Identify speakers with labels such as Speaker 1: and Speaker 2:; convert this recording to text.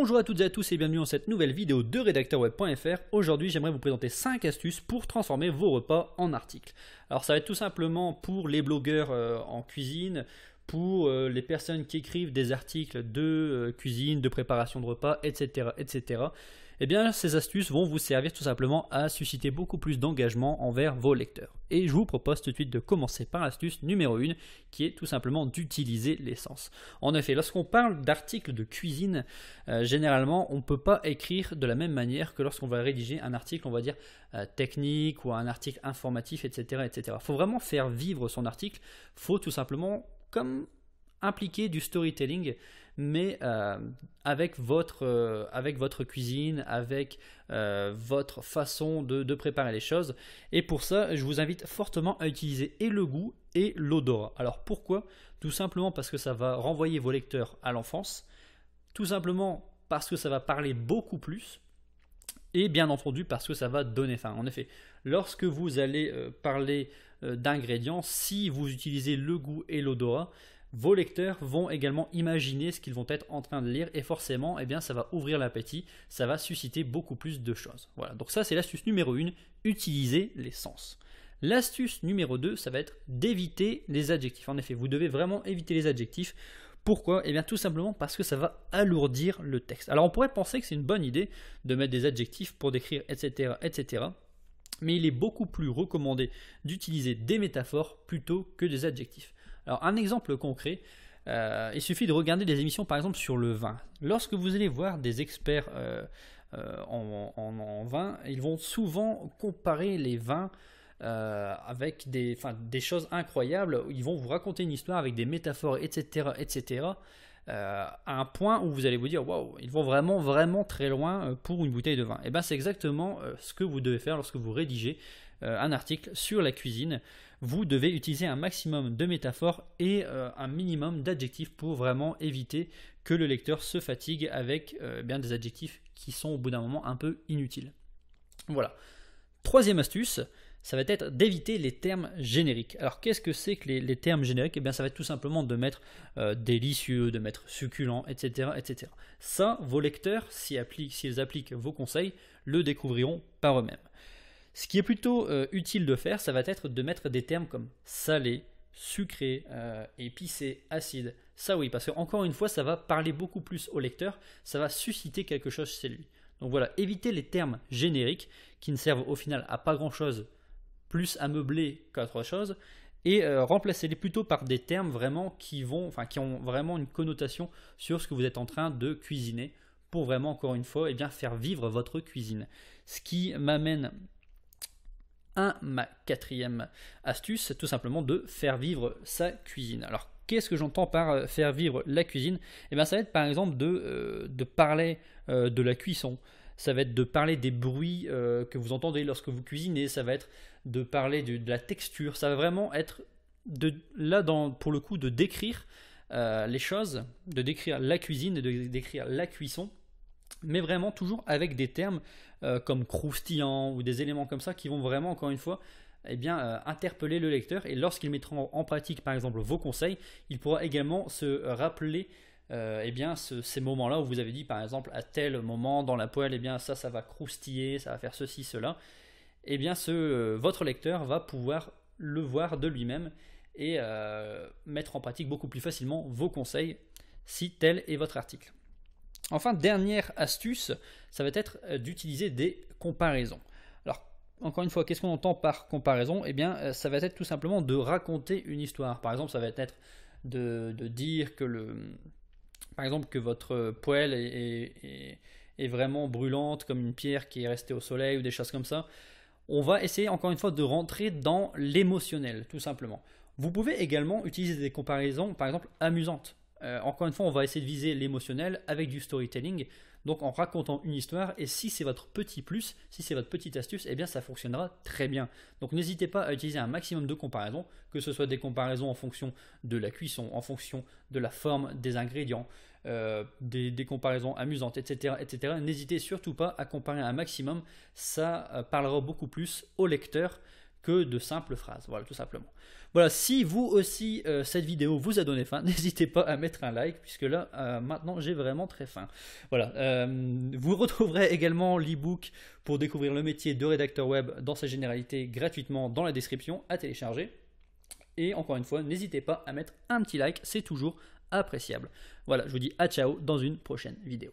Speaker 1: Bonjour à toutes et à tous et bienvenue dans cette nouvelle vidéo de rédacteurweb.fr. Aujourd'hui, j'aimerais vous présenter 5 astuces pour transformer vos repas en articles. Alors ça va être tout simplement pour les blogueurs en cuisine, pour les personnes qui écrivent des articles de cuisine, de préparation de repas, etc. etc. Eh bien, ces astuces vont vous servir tout simplement à susciter beaucoup plus d'engagement envers vos lecteurs. Et je vous propose tout de suite de commencer par l'astuce numéro 1, qui est tout simplement d'utiliser l'essence. En effet, lorsqu'on parle d'articles de cuisine, généralement, on ne peut pas écrire de la même manière que lorsqu'on va rédiger un article, on va dire, technique ou un article informatif, etc. etc. Il faut vraiment faire vivre son article, il faut tout simplement comme impliquer du storytelling, mais avec votre cuisine, avec votre façon de préparer les choses. Et pour ça, je vous invite fortement à utiliser et le goût et l'odorat. Alors pourquoi? Tout simplement parce que ça va renvoyer vos lecteurs à l'enfance, tout simplement parce que ça va parler beaucoup plus, et bien entendu parce que ça va donner faim. En effet, lorsque vous allez parler d'ingrédients, si vous utilisez le goût et l'odorat, vos lecteurs vont également imaginer ce qu'ils vont être en train de lire et forcément, eh bien, ça va ouvrir l'appétit, ça va susciter beaucoup plus de choses. Voilà, donc ça c'est l'astuce numéro 1, utiliser les sens. L'astuce numéro 2, ça va être d'éviter les adjectifs. En effet, vous devez vraiment éviter les adjectifs. Pourquoi? Eh bien tout simplement parce que ça va alourdir le texte. Alors on pourrait penser que c'est une bonne idée de mettre des adjectifs pour décrire, etc., etc. Mais il est beaucoup plus recommandé d'utiliser des métaphores plutôt que des adjectifs. Alors un exemple concret, il suffit de regarder des émissions par exemple sur le vin. Lorsque vous allez voir des experts en vin, ils vont souvent comparer les vins avec des choses incroyables. Ils vont vous raconter une histoire avec des métaphores, etc., etc., à un point où vous allez vous dire waouh, ils vont vraiment très loin pour une bouteille de vin. Et bien c'est exactement ce que vous devez faire lorsque vous rédigez un article sur la cuisine. Vous devez utiliser un maximum de métaphores et un minimum d'adjectifs pour vraiment éviter que le lecteur se fatigue avec bien des adjectifs qui sont au bout d'un moment un peu inutiles. Voilà. Troisième astuce, ça va être d'éviter les termes génériques. Alors qu'est-ce que c'est que les termes génériques? Eh bien ça va être tout simplement de mettre délicieux, de mettre succulent, etc., etc. Ça, vos lecteurs, s'ils appliquent vos conseils, le découvriront par eux-mêmes. Ce qui est plutôt utile de faire, ça va être de mettre des termes comme salé, sucré, épicé, acide. Ça oui, parce qu'encore une fois, ça va parler beaucoup plus au lecteur, ça va susciter quelque chose chez lui. Donc voilà, évitez les termes génériques qui ne servent au final à pas grand-chose, plus à meubler qu'autre chose, et remplacez-les plutôt par des termes vraiment qui ont vraiment une connotation sur ce que vous êtes en train de cuisiner, pour vraiment, encore une fois, eh bien, faire vivre votre cuisine. Ce qui m'amène à ma quatrième astuce, c'est tout simplement de faire vivre sa cuisine. Alors, qu'est-ce que j'entends par faire vivre la cuisine? Eh bien, ça va être par exemple de parler de la cuisson. Ça va être de parler des bruits que vous entendez lorsque vous cuisinez. Ça va être de parler de la texture. Ça va vraiment être pour le coup de décrire les choses, de décrire la cuisine et de décrire la cuisson, mais vraiment toujours avec des termes comme croustillant ou des éléments comme ça qui vont vraiment, encore une fois, eh bien, interpeller le lecteur. Et lorsqu'il mettra en pratique, par exemple, vos conseils, il pourra également se rappeler eh bien, ces moments-là où vous avez dit, par exemple, à tel moment dans la poêle, eh bien, ça va croustiller, ça va faire ceci, cela. Eh bien, votre lecteur va pouvoir le voir de lui-même et mettre en pratique beaucoup plus facilement vos conseils si tel est votre article. Enfin, dernière astuce, ça va être d'utiliser des comparaisons. Alors, encore une fois, qu'est-ce qu'on entend par comparaison? Eh bien, ça va être tout simplement de raconter une histoire. Par exemple, ça va être de dire par exemple, que votre poêle est vraiment brûlante comme une pierre qui est restée au soleil ou des choses comme ça. On va essayer encore une fois de rentrer dans l'émotionnel, tout simplement. Vous pouvez également utiliser des comparaisons, par exemple, amusantes. Encore une fois, on va essayer de viser l'émotionnel avec du storytelling, donc en racontant une histoire, et si c'est votre petit plus, si c'est votre petite astuce, eh bien ça fonctionnera très bien. Donc n'hésitez pas à utiliser un maximum de comparaisons, que ce soit des comparaisons en fonction de la cuisson, en fonction de la forme des ingrédients, des comparaisons amusantes, etc., etc. N'hésitez surtout pas à comparer un maximum, ça parlera beaucoup plus au lecteur que de simples phrases. Voilà, tout simplement. Voilà, si vous aussi, cette vidéo vous a donné faim, n'hésitez pas à mettre un like, puisque là, maintenant, j'ai vraiment très faim. Voilà, vous retrouverez également l'e-book pour découvrir le métier de rédacteur web dans sa généralité gratuitement dans la description à télécharger. Et encore une fois, n'hésitez pas à mettre un petit like, c'est toujours appréciable. Voilà, je vous dis à ciao dans une prochaine vidéo.